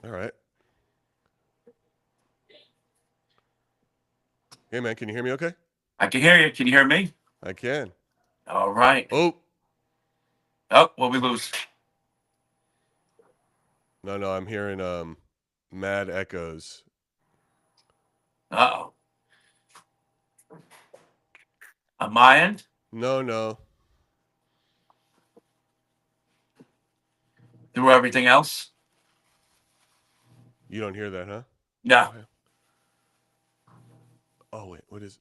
All right. Hey, man, can you hear me okay? I can hear you. Can you hear me? I can. All right. Oh, Oh, what we lose? no, no, I'm hearing mad echoes. Uh oh. On my end, No, no, through everything else? you don't hear that, huh? No, Why? Oh, wait, what is?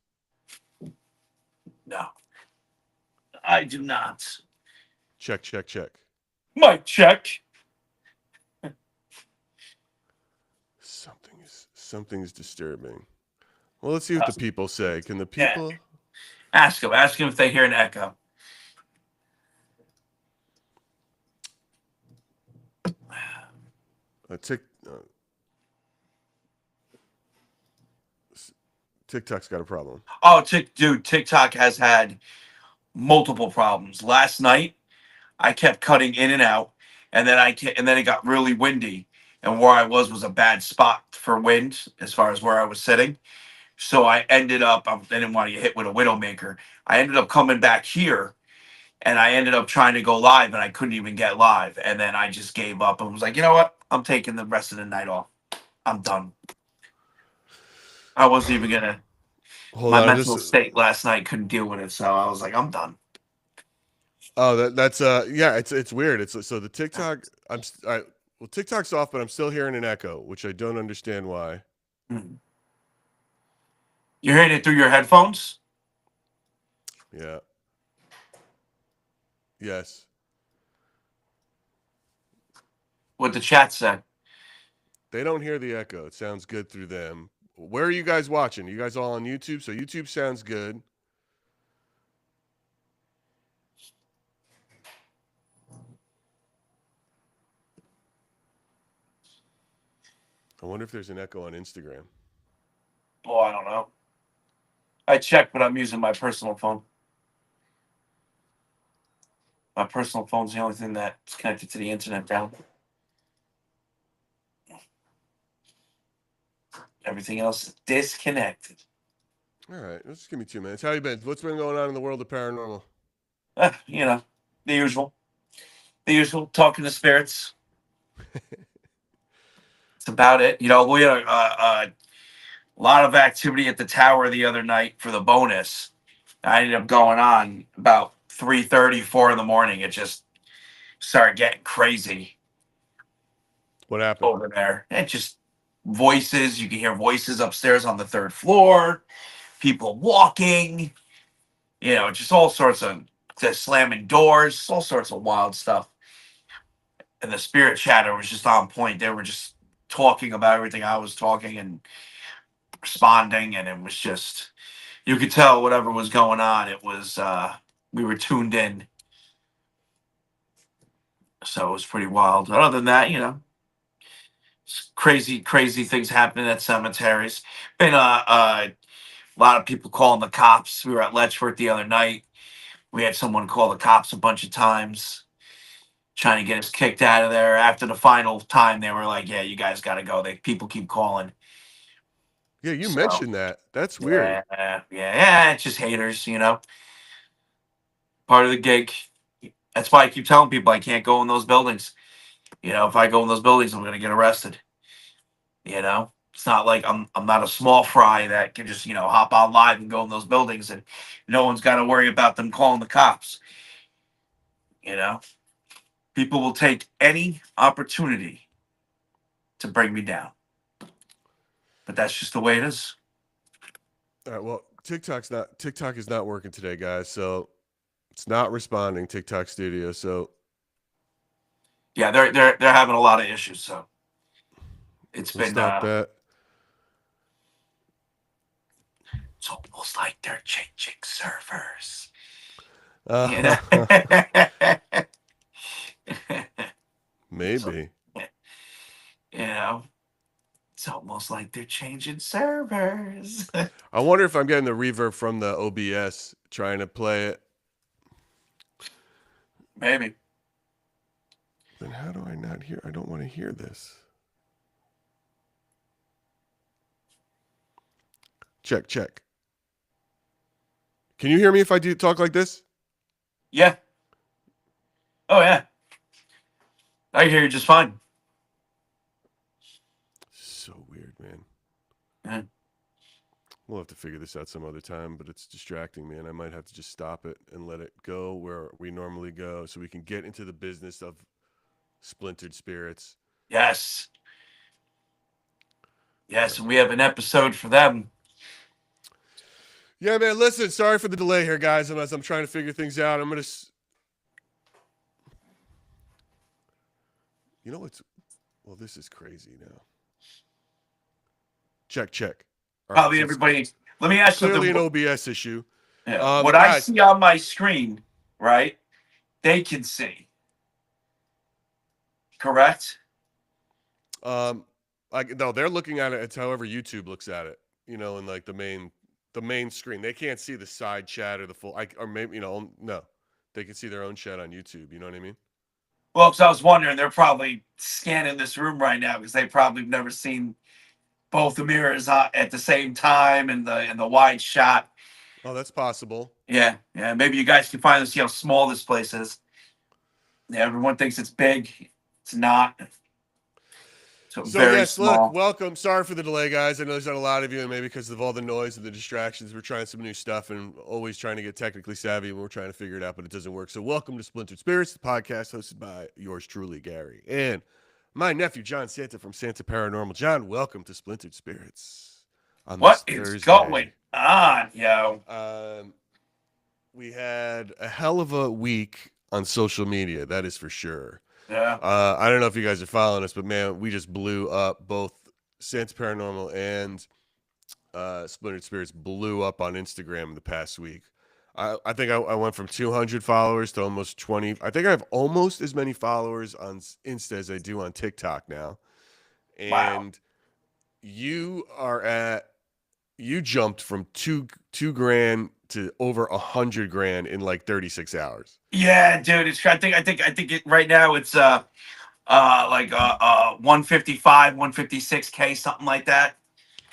no, I do not. Check, check, check. Mic check. Something's disturbing. Well, let's see what Uh, the people say. Can the yeah. people? Ask them. Ask them if they hear an echo. Tick, TikTok's got a problem. Oh, dude, TikTok has had multiple problems. Last night, I kept cutting in and out, and then it got really windy, and where I was a bad spot for wind as far as where I was sitting. So I ended up, I didn't want to get hit with a widowmaker. I ended up coming back here and I ended up trying to go live and I couldn't even get live. And then I just gave up and was like, you know what? I'm taking the rest of the night off. I'm done. I wasn't even gonna. Hold My on, I'm just. mental state last night couldn't deal with it, so I was like, I'm done. Oh, that's yeah, it's weird. It's so the TikTok. All right. Well, TikTok's off, but I'm still hearing an echo, which I don't understand why. Mm. You're hearing it through your headphones. Yeah. Yes. What the chat said. They don't hear the echo. It sounds good through them. Where are you guys watching? You guys all on YouTube? So YouTube sounds good. I wonder if there's an echo on Instagram. Oh, I don't know. I checked, but I'm using my personal phone. My personal phone's the only thing that's connected to the internet now. Everything else is disconnected. All right, just give me 2 minutes. How you been? What's been going on in the world of paranormal? You know, the usual. The usual. Talking to spirits. That's about it. You know, we had a lot of activity at the tower the other night for the bonus. I ended up going on about 3:30, 4 in the morning. It just started getting crazy What happened? over there. And just voices. You can hear voices upstairs on the third floor, people walking, just all sorts of just slamming doors, all sorts of wild stuff. And the spirit chatter was just on point. They were just talking about everything I was talking and responding, and it was just you could tell whatever was going on. It was we were tuned in, so it was pretty wild. Other than that, crazy, crazy things happening at cemeteries. Been a lot of people calling the cops. We were at Letchworth the other night. We had someone call the cops a bunch of times, trying to get us kicked out of there. After the final time, they were like, "Yeah, you guys got to go." People keep calling. Yeah, you So mentioned that. That's weird. yeah, yeah, it's just haters. Part of the gig. That's why I keep telling people I can't go in those buildings. If I go in those buildings, I'm gonna get arrested. It's not like I'm not a small fry that can just hop on live and go in those buildings and no one's got to worry about them calling the cops. You know, people will take any opportunity to bring me down, but that's just the way it is. All right, well, TikTok is not working today, guys. So it's not responding. TikTok Studio. So Yeah, they're having a lot of issues. So it's let's been stop that. it's almost like they're changing servers. You know, Uh, so, maybe. you know, it's almost like they're changing servers. I wonder if I'm getting the reverb from the OBS trying to play it. Maybe. Then how do I not hear? I don't want to hear this. Check, check. Can you hear me if I do talk like this? Yeah. Oh yeah. I hear you just fine. So weird, man. Yeah. We'll have to figure this out some other time, but it's distracting, man. I might have to just stop it and let it go where we normally go so we can get into the business of Splintered Spirits. Yes. Yeah. Yes, and we have an episode for them. Yeah, man. Listen, sorry for the delay here, guys. As I'm trying to figure things out, I'm gonna. You know what's? Well, this is crazy now. Check, check. All right, Probably so it's everybody. Let me ask clearly something. an OBS issue. Yeah. What I Guys, see on my screen, right? They can see. Correct? um, like no, they're looking at it. It's however YouTube looks at it. You know, in like the main screen. They can't see the side chat or the full. Or maybe no, they can see their own chat on YouTube. You know what I mean? Well, because I was wondering, they're probably scanning this room right now because they probably have never seen both the mirrors at the same time and the wide shot. Oh, that's possible. Yeah, yeah. Maybe you guys can finally see how small this place is. Yeah, everyone thinks it's big. It's not. It's So very yes, look, small. welcome. Sorry for the delay, guys. I know there's not a lot of you, and maybe because of all the noise and the distractions, we're trying some new stuff and always trying to get technically savvy when we're trying to figure it out, but it doesn't work. So welcome to Splintered Spirits, the podcast hosted by yours truly, Gary, and my nephew John Santa from Santa Paranormal. John, welcome to Splintered Spirits on What this is Thursday. going on, yo? We had a hell of a week on social media, that is for sure. Yeah. I don't know if you guys are following us, but man, we just blew up. Both Santa Paranormal and Splintered Spirits blew up on Instagram in the past week. I think I went from 200 followers to almost 20. I think I have almost as many followers on Insta as I do on TikTok now. Wow. And you are at you jumped from two grand to over 100 grand in like 36 hours. Yeah, dude. It's. I think it right now. It's like 155, 156K, something like that.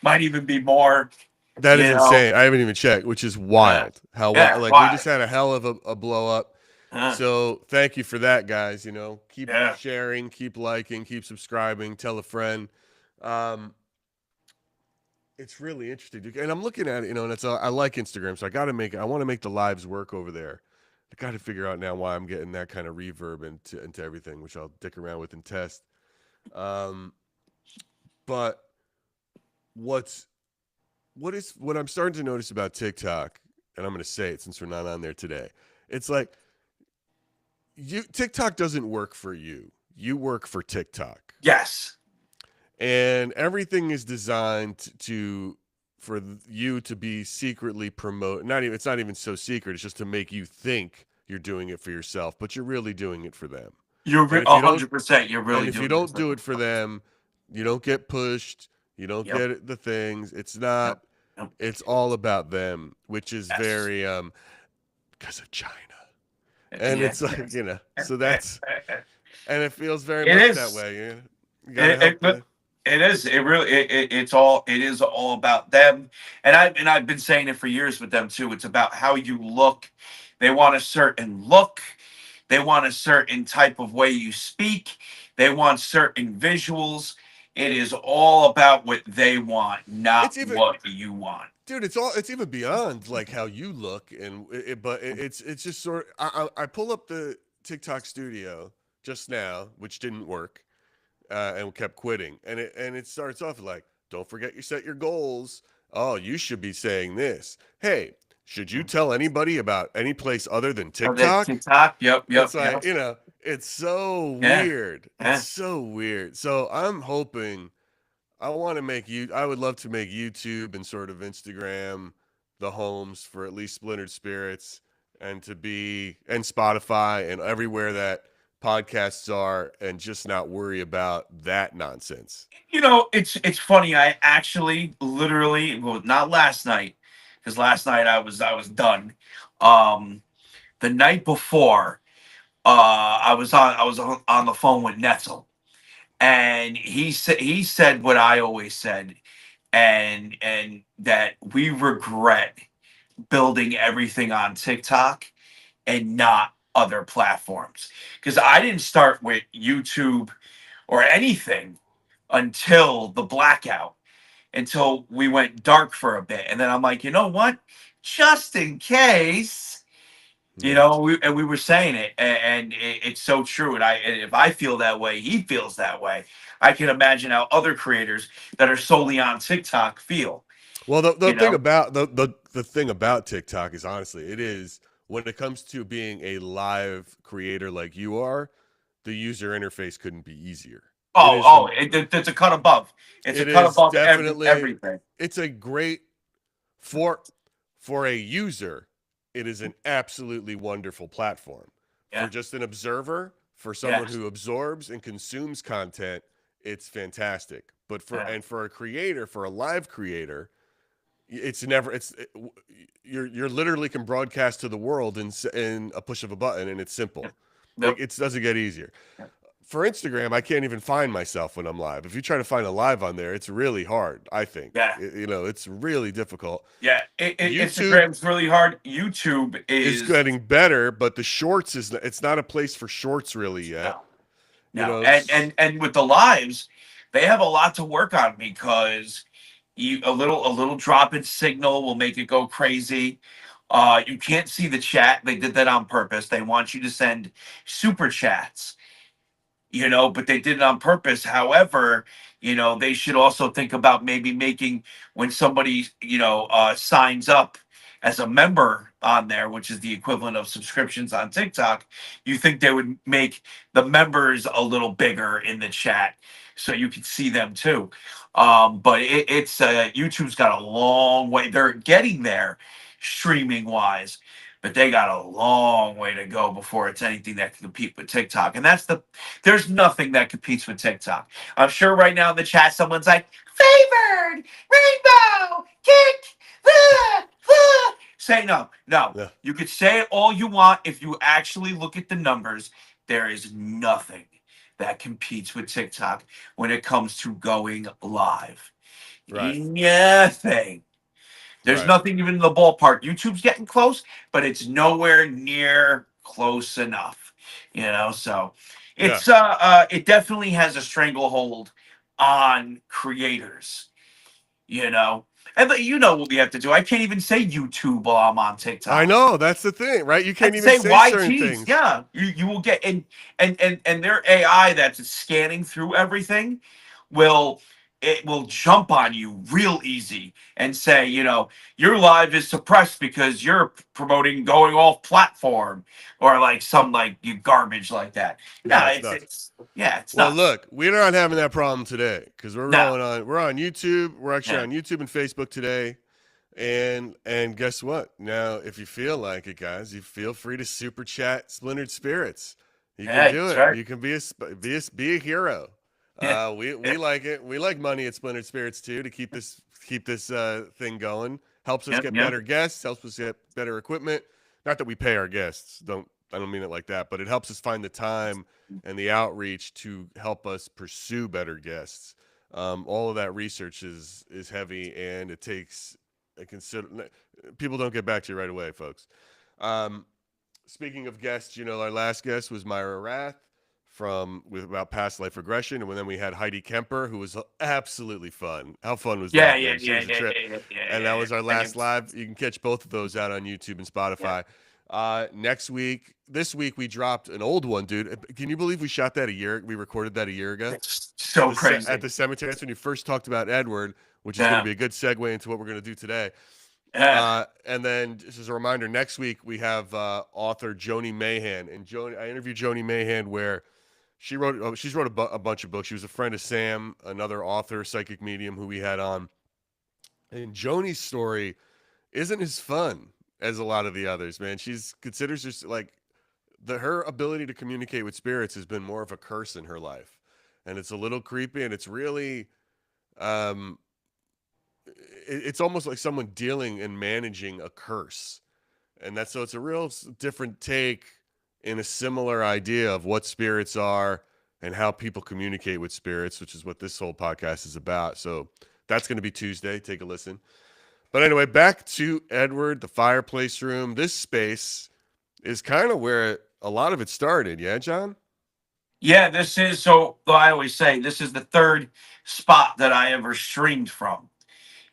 Might even be more. That You is know. insane. I haven't even checked, which is Uh, wild. How yeah. like we Why? just had a hell of a blow up. Uh, So thank you for that, guys. You know, keep yeah. sharing, keep liking, keep subscribing, tell a friend. Um, it's really interesting, dude. And I'm looking at it, and I like Instagram, so I want to make the lives work over there. I got to figure out now why I'm getting that kind of reverb into everything, which I'll dick around with and test. Um, but what's what I'm starting to notice about TikTok, and I'm going to say it since we're not on there today. It's like TikTok doesn't work for you. You work for TikTok. Yes. And everything is designed for you to be secretly promote. It's not even so secret. It's just to make you think you're doing it for yourself, but you're really doing it for them. You're And if you don't 100%. You're and really if you doing this. don't do it for them, you don't get pushed, you don't Yep. get the things. It's Yep. not Yep. it's all about them, which is Yes. very because of China. And Yeah. it's like, so that's and it feels very It much that is. way. You got to It, help. it, it is. It really. It's all. It is all about them. And I've been saying it for years with them too. It's about how you look. They want a certain look. They want a certain type of way you speak. They want certain visuals. It is all about what they want, not It's even what you want. dude, it's even beyond like how you look it's just sort of, I pull up the TikTok studio just now, which didn't work, and kept quitting, and it starts off like, don't forget you set your goals. Oh, you should be saying this. Hey, should you tell anybody about any place other than Oh, that TikTok? TikTok. Yep. It's Yep. like, Yep. it's so Yeah. weird. It's Yeah. so weird. So I'm hoping I would love to make YouTube and sort of Instagram the homes for at least Splintered Spirits, and Spotify and everywhere that podcasts are, and just not worry about that nonsense. It's funny. I actually literally, well, not last night, because last night I was done. Um, the night before, I was on the phone with Netzel, and he said what I always said. and that we regret building everything on TikTok and not other platforms. Because I didn't start with YouTube or anything until the blackout, until we went dark for a bit. And then I'm like, you know what? Just in case, Yeah. and we were saying it, and it's so true. And if I feel that way, he feels that way. I can imagine how other creators that are solely on TikTok feel. Well, the You thing know? about the thing about TikTok is honestly, it is when it comes to being a live creator like you are, the user interface couldn't be easier. It Oh, is oh, it's a cut above. It's a it cut is above definitely everything. it's a great for for a user, it is an absolutely wonderful platform. For Yeah, just an observer, for yeah, someone who absorbs and consumes content, it's fantastic. But yeah, for a creator, for a live creator, it's never you're literally can broadcast to the world in a push of a button, and it's yeah. simple. Yep, It doesn't get easier. yeah, For Instagram, I can't even find myself when I'm live. If you try to find a live on there, it's really hard. I think yeah. it's really difficult. Yeah. YouTube Instagram's really hard. YouTube is is getting better, but the shorts is it's not a place for shorts really yet. no, You no. know, And with the lives, they have a lot to work on because a little drop in signal will make it go crazy. You can't see the chat. They did that on purpose. They want you to send super chats, but they did it on purpose. However, they should also think about maybe making, when somebody, signs up as a member on there, which is the equivalent of subscriptions on TikTok, you think they would make the members a little bigger in the chat so you can see them too. But it's YouTube's got a long way. They're getting there streaming wise, but they got a long way to go before it's anything that can compete with TikTok. And there's nothing that competes with TikTok. I'm sure right now in the chat, someone's like, favored, rainbow, kick, ah, ah. Say no. No. yeah, You could say it all you want. If you actually look at the numbers, there is nothing that competes with TikTok when it comes to going live. right, Nothing. There's right, nothing even in the ballpark. YouTube's getting close, but it's nowhere near close enough. So yeah. it definitely has a stranglehold on creators, you know. And what we have to do. I can't even say YouTube while I'm on I TikTok. know that's the thing, right? You I can't have to even say say certain YTs. things. Yeah. You will get, and their AI that's scanning through everything will it will jump on you real easy and say, your live is suppressed because you're promoting going off platform, or like some like you garbage like that. No, Yeah, it's nuts. it's yeah, it's Well, nuts. look, we're not having that problem today because No. we're on YouTube. We're actually Yeah. on YouTube and Facebook today. And guess what? Now, if you feel like it, guys, you feel free to super chat Splintered Spirits. You can Yeah, do that's it. right. You can be a hero. Yeah. We like it. We like money at Splintered Spirits too to keep this thing going. Helps us Yep, get yep. better guests. Helps us get better equipment. Not that we pay our guests. I don't mean it like that, but it helps us find the time and the outreach to help us pursue better guests. All of that research is heavy, and it takes a consider. People don't get back to you right away, folks. Um, Speaking of guests, our last guest was Myra Rath with about past life regression, and then we had Heidi Kemper, who was absolutely fun. How fun was Yeah, that, yeah, man? She yeah, was a yeah, trip, yeah, yeah, yeah, and that yeah. was our Yeah. last live. You can catch both of those out on YouTube and Yeah. Spotify. This week we dropped an old one, dude. Can you believe we shot that a year? We recorded that a year ago It's so at crazy. the cemetery. That's when you first talked about Edward, which is going to Yeah. be a good segue into what we're going to do today. Yeah. And then just as a reminder, next week we have author Joni Mahan, and I interviewed Joni Mahan where she's wrote a bunch of books. She was a friend of Sam, another author, psychic medium who we had on. And Joni's story isn't as fun as a lot of the others, man. She's considers just like her ability to communicate with spirits has been more of a curse in her life, and it's a little creepy, and it's really um it's almost like someone dealing and managing a curse. And it's a real different take in a similar idea of what spirits are and how people communicate with spirits, which is what this whole podcast is about. So That's going to be Tuesday. Take a listen. But anyway, back to Edward, the fireplace room. This space is kind of where a lot of it started. Yeah, John? Yeah, this is so. I always say this is the third spot that I ever streamed from.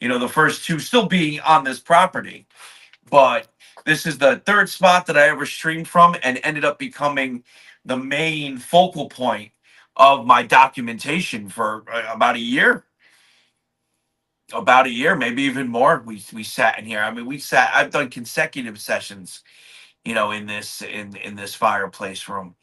The first two still being on this property, but this is the third spot that I ever streamed from and ended up becoming the main focal point of my documentation for about a year. About a year, maybe even more. We sat in here. I mean, we sat. I've done consecutive sessions, in this fireplace room.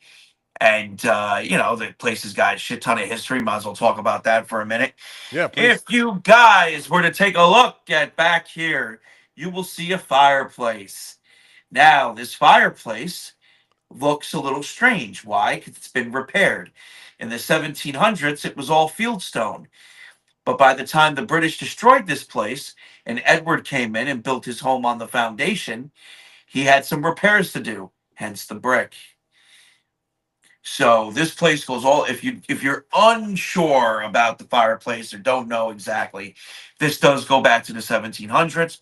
And the place has got a shit ton of history. Might as well talk about that for a minute. Yeah, If please. you guys were to take a look at back here, you will see a fireplace. Now, this fireplace looks a little strange. Why? Because it's been repaired. In the 1700s, it was all fieldstone. But by the time the British destroyed this place and Edward came in and built his home on the foundation, he had some repairs to do, hence the brick. So this place goes all if you're unsure about the fireplace or don't know exactly, this does go back to the 1700s.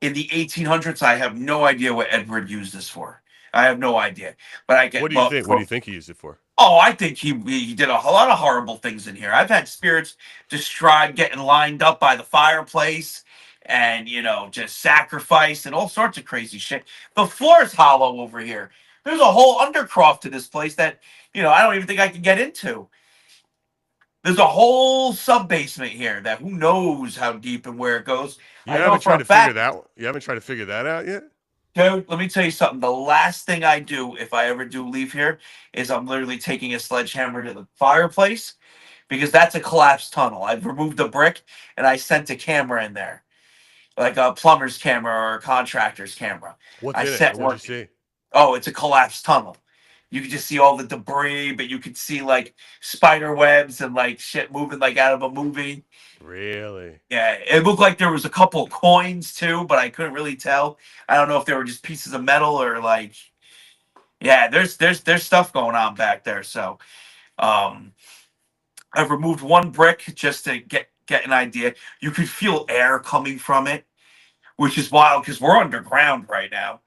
In the 1800s, I have no idea what Edward used this for. I have no idea. But I What get do you but think? What do you think he used it for? oh, I think he did a lot of horrible things in here. I've had spirits described getting lined up by the fireplace and just sacrificed and all sorts of crazy shit. The floor's hollow over here. There's a whole undercroft to this place that I don't even think I can get into. There's a whole sub basement here that who knows how deep and where it goes. You I know haven't for tried a to figure fact, that. You haven't tried to figure that out yet. dude. Let me tell you something. The last thing I do if I ever do leave here is I'm literally taking a sledgehammer to the fireplace because that's a collapsed tunnel. I've removed a brick and I sent a camera in there, like a plumber's camera or a contractor's camera. What's I in it? set What'd you one. see? Oh, it's a collapsed tunnel. You could just see all the debris, but you could see like spider webs and like shit moving like out of a movie. Really? Yeah, it looked like there was a couple coins too, but I couldn't really tell. I don't know if they were just pieces of metal or like yeah, there's stuff going on back there. So um I've removed one brick just to get an idea. You could feel air coming from it, which is wild because we're underground right now.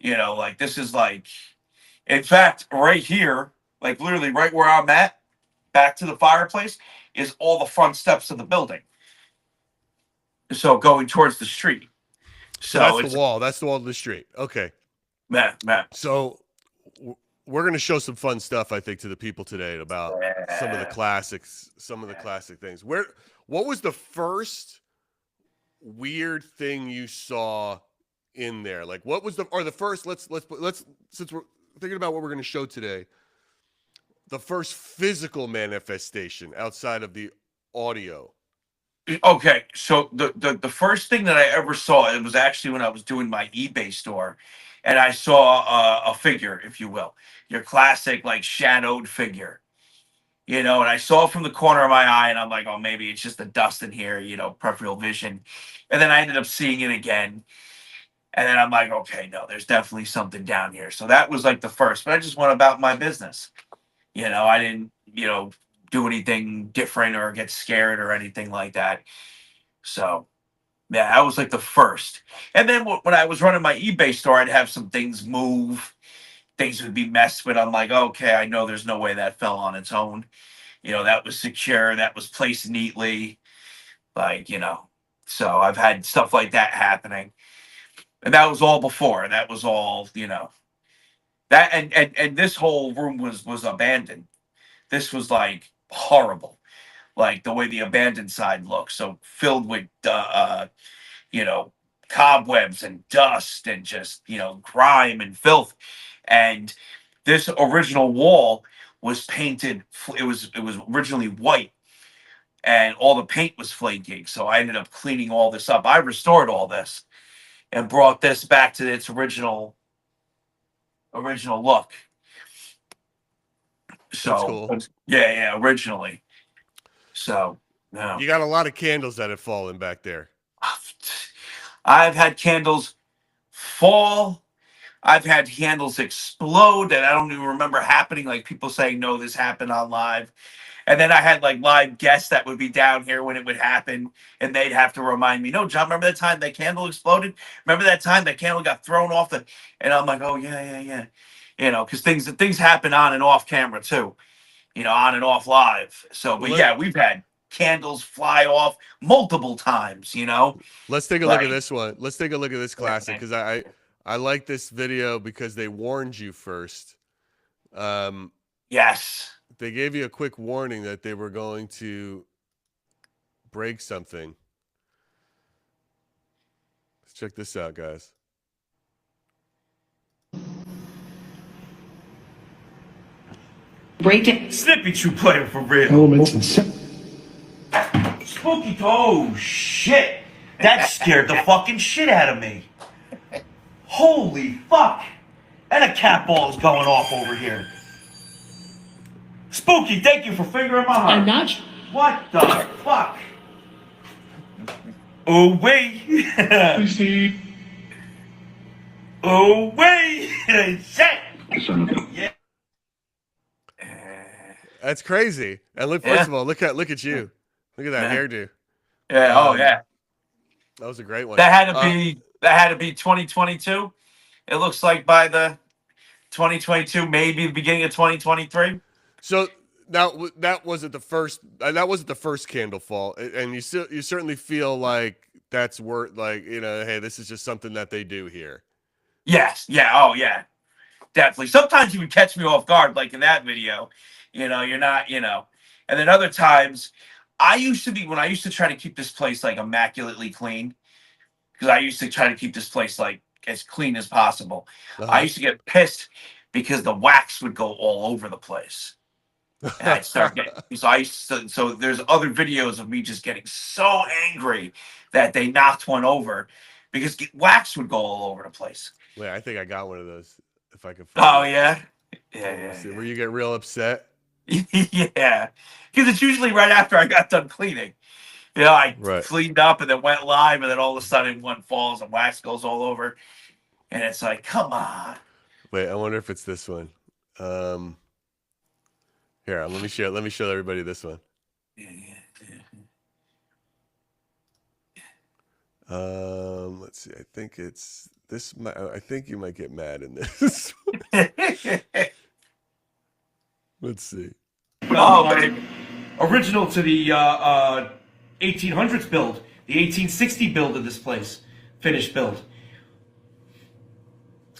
Like this is like in fact, right here, like literally right where I'm at, back to the fireplace, is all the front steps of the building. So going towards the street. So So that's the it's wall. That's the wall of the street. Okay. man. So we're going to show some fun stuff, I think, to the people today about some of the classics, some of the classic things. What was the first weird thing you saw in there? Like, what was the first? Let's since we're thinking about what we're going to show today, the first physical manifestation outside of the audio. Okay, so the first thing that I ever saw it was actually when I was doing my eBay store, and I saw a figure, if you will, your classic like shadowed figure, and I saw it from the corner of my eye, and I'm like, oh, maybe it's just the dust in here, peripheral vision, and then I ended up seeing it again, and then I'm like, okay, no, there's definitely something down here. So that was like the first, but I just went about my business. I didn't, do anything different or get scared or anything like that. So yeah, that was like the first. And then when I was running my eBay store, I'd have some things move, things would be messed with. I'm like, okay, I know there's no way that fell on its own. That was secure, that was placed neatly. Like, so I've had stuff like that happening. And that was all before. That was all, that and this whole room was abandoned. This was like horrible. Like the way the abandoned side looks. So filled with you know, cobwebs and dust and just, grime and filth. And this original wall was painted, it was originally white and all the paint was flaking. So I ended up cleaning all this up. I restored all this and brought this back to its original look. That's So cool. yeah, originally. So no. You got a lot of candles that have fallen back there. I've had candles fall. I've had candles explode that I don't even remember happening. Like people saying, no, this happened on live. And then I had like live guests that would be down here when it would happen, and they'd have to remind me, "No, John, remember that time that candle exploded? Remember that time that candle got thrown off the?" And I'm like, "Oh yeah, yeah, yeah," because things happen on and off camera too, on and off live. So, Well, but yeah, we've had candles fly off multiple times. let's take a look at Like, this one. Let's take a look at this classic because I like this video because they warned you first. yes. They gave you a quick warning that they were going to break something. Let's check this out, guys. Break it. Snippy True player for real. Elements and Spooky. Oh shit! That scared the fucking shit out of me. Holy fuck! And a cat ball is going off over here. Spooky, thank you for fingering my heart. I'm not. What the fuck? Oh wait. Oh wait. Shit. Yeah. That's crazy. And look, first of all, look at you. Look at that hairdo. Yeah. Oh yeah. That was a great one. That had to be 2022. It looks like by the 2022, maybe the beginning of 2023. So now that wasn't the first. That wasn't the first candle fall, and you certainly feel like that's worth hey, this is just something that they do here. Yes. Yeah. Oh yeah. Definitely. Sometimes you would catch me off guard, like in that video. You're not. And then other times, when I used to try to keep this place like immaculately clean, because I used to try to keep this place like as clean as possible. I used to get pissed because the wax would go all over the place. And I'd start getting so there's other videos of me just getting so angry that they knocked one over because wax would go all over the place. Wait, I think I got one of those. If I can Oh find it. yeah. Yeah. Where you get real upset. Yeah. Because it's usually right after I got done cleaning. I cleaned up and then went live, and then all of a sudden one falls and wax goes all over. And it's like, come on. Wait, I wonder if it's this one. Here, let me show everybody this one. Let's see. I think it's this. I think you might get mad in this. Let's see. Oh, baby. Original to the 1800s build, the 1860 build of this place, finished build.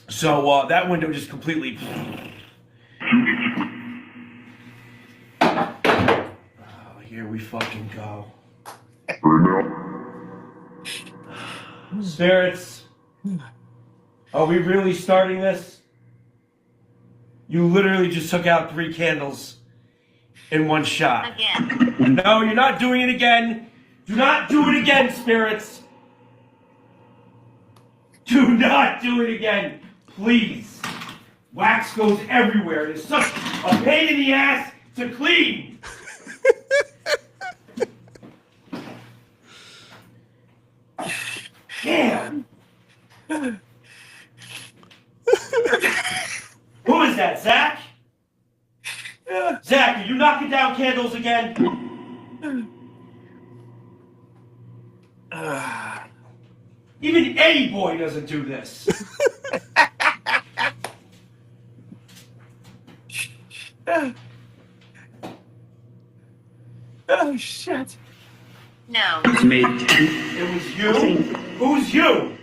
So that window just completely. Oh, here we fucking go. Spirits, are we really starting this? You literally just took out 3 candles in one shot. Again. No, you're not doing it again. Do not do it again, spirits. Do not do it again, please. Wax goes everywhere. It's such a pain in the ass to clean. Damn. Who is that, Zach? Zach, are you knocking down candles again? Even Eddie Boy doesn't do this. Oh, shit. No. It was you? Who's you?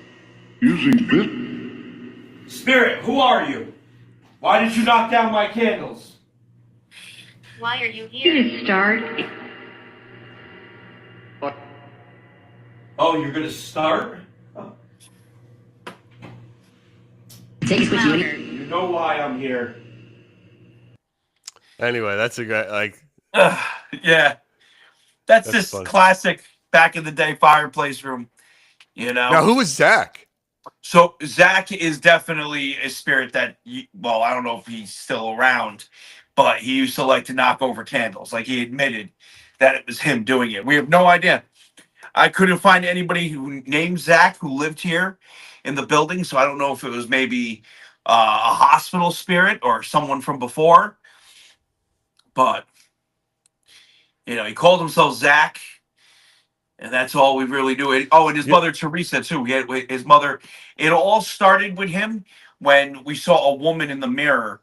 using this. Spirit, who are you? Why did you knock down my candles? Why are you here? You start. Oh, you're gonna start? Take us with you. Louder. You know why I'm here. Anyway, that's a guy Yeah. That's just fun. classic back in the day fireplace room, Now, who was Zach? So Zach is definitely a spirit that, I don't know if he's still around, but he used to like to knock over candles. Like, he admitted that it was him doing it. We have no idea. I couldn't find anybody who named Zach who lived here in the building, so I don't know if it was maybe a hospital spirit or someone from before. But You know, he called himself Zach, and that's all we really knew. And his Yeah. mother Teresa too. He had his mother. It all started with him when we saw a woman in the mirror,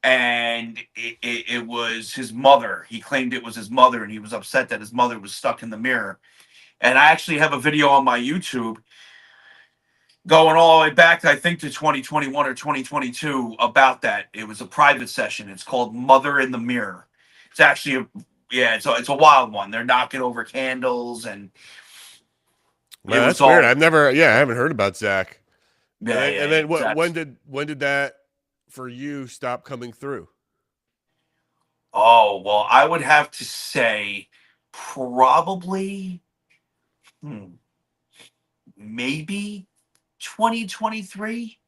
and it was his mother. He claimed it was his mother, and he was upset that his mother was stuck in the mirror. And I actually have a video on my YouTube going all the way back, I think, to 2021 or 2022 about that. It was a private session. It's called Mother in the Mirror. It's actually it's a wild one. They're knocking over candles, and it Man, was that's weird. all I haven't heard about Zach. yeah, yeah, And then yeah. when did that for you stop coming through? Oh, well, I would have to say probably maybe 2023.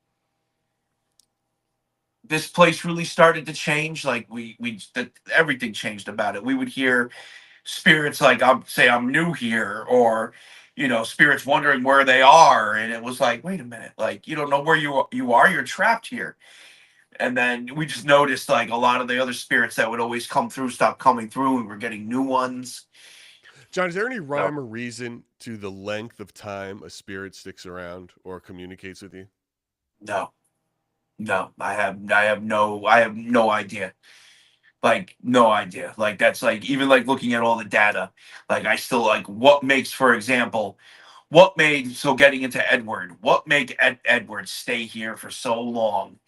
This place really started to change. Like everything changed about it. We would hear spirits like I'm new here, or spirits wondering where they are, and it was like, wait a minute, like you don't know where you are, you're trapped here. And then we just noticed like a lot of the other spirits that would always come through stopped coming through, and we're getting new ones. John, is there any So, rhyme or reason to the length of time a spirit sticks around or communicates with you? no, no, I have no idea. Like no idea. Like that's like even like looking at all the data. Like I still like what makes, for example, what made so getting into Edward. What made Edward stay here for so long,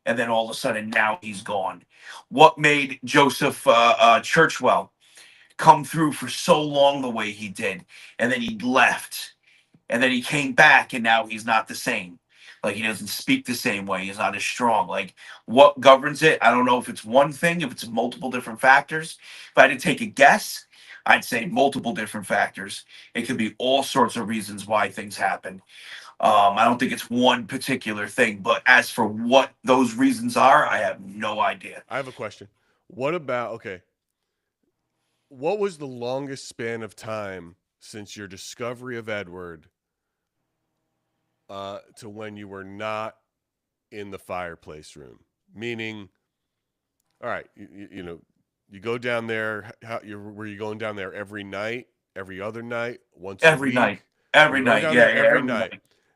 and then all of a sudden now he's gone? What made Joseph Churchwell come through for so long the way he did, and then he left, and then he came back, and now he's not the same. Like he doesn't speak the same way. He's not as strong. Like what governs it? I don't know if it's one thing, if it's multiple different factors. If I had to take a guess, I'd say multiple different factors. It could be all sorts of reasons why things happen. I don't think it's one particular thing, but as for what those reasons are, I have no idea. I have a question. What about what was the longest span of time since your discovery of Edward to when you were not in the fireplace room? Meaning, all right, you go down there. Were you going down there every night, every other night, once a Every night, week? You every were going night, down yeah, there yeah, every every night, night.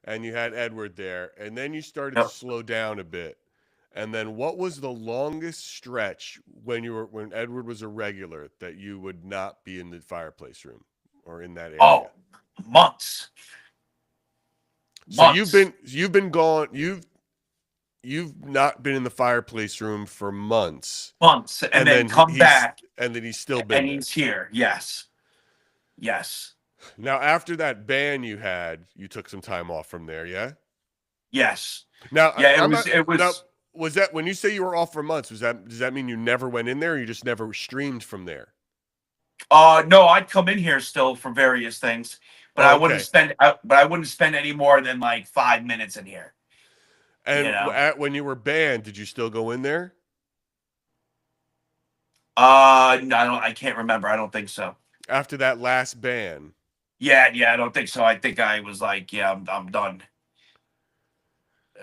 and you had Edward there, and then you started to Yep. slow down a bit. And then, what was the longest stretch when Edward was a regular that you would not be in the fireplace room or in that area? Oh, months, So months, you've been gone. You've not been in the fireplace room for months, months, and and then then come back, he's still and been there. he's here. Yes, yes, Now, after that ban you had, you took some time off from there, yeah? yes, Now, yeah. It I'm was. not. It Now, was. was that when you say you were off for months? Does that mean you never went in there, or you just never streamed from there? No, I'd come in here still for various things, but Oh, I wouldn't okay. spend. But I wouldn't spend any more than like 5 minutes in here. You And know. when you were banned, did you still go in there No, I don't. I can't remember. I don't think so. after that last ban? Yeah, yeah, I don't think so. I think I was like, yeah, I'm done.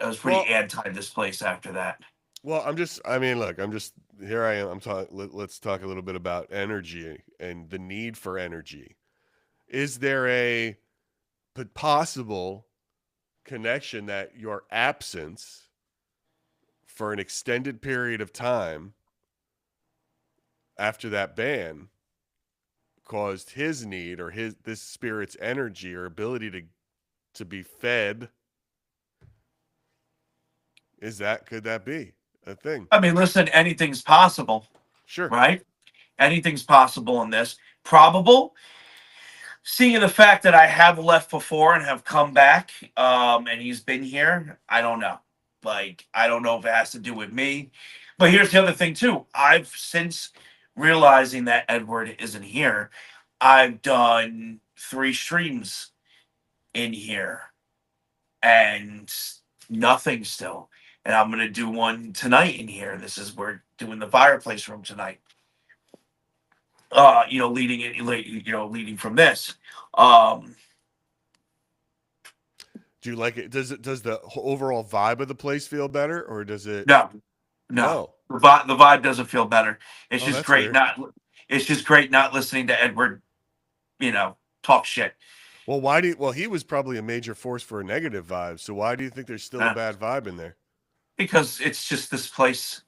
I was pretty Well, anti this place after that. I mean, look, here I am. I'm talking. Let's talk a little bit about energy and the need for energy. Is there a possible connection that your absence for an extended period of time after that ban caused his need or this spirit's energy or ability to be fed? Could that be a thing? I mean, listen, anything's possible, Sure. right? Anything's possible in this. Probable. Seeing the fact that I have left before and have come back, and he's been here, I don't know. Like, I don't know if it has to do with me. But here's the other thing too. I've since realizing that Edward isn't here, I've done 3 streams in here and nothing still. And I'm gonna do one tonight in here. We're doing the fireplace room tonight. Leading from this. Um, Do you like it? Does the overall vibe of the place feel better, or does it? no, no, No. the vibe doesn't feel better. It's Oh, just that's great. weird. Not it's just great not listening to Edward, talk shit. Well, well, he was probably a major force for a negative vibe. So why do you think there's still a Uh, bad vibe in there? because it's just this place,